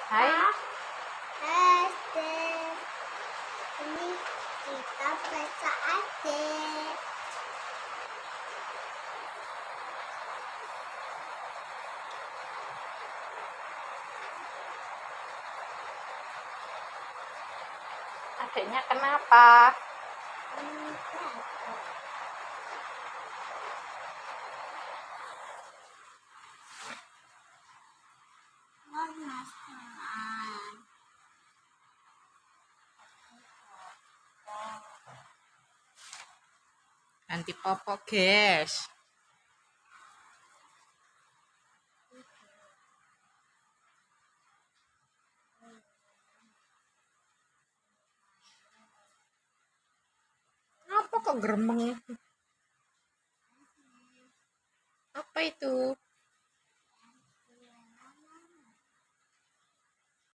Hai. SD. Ini kita baca adik. Adiknya kenapa? Ganti popok, guys. Apa kok gremeng? Apa itu?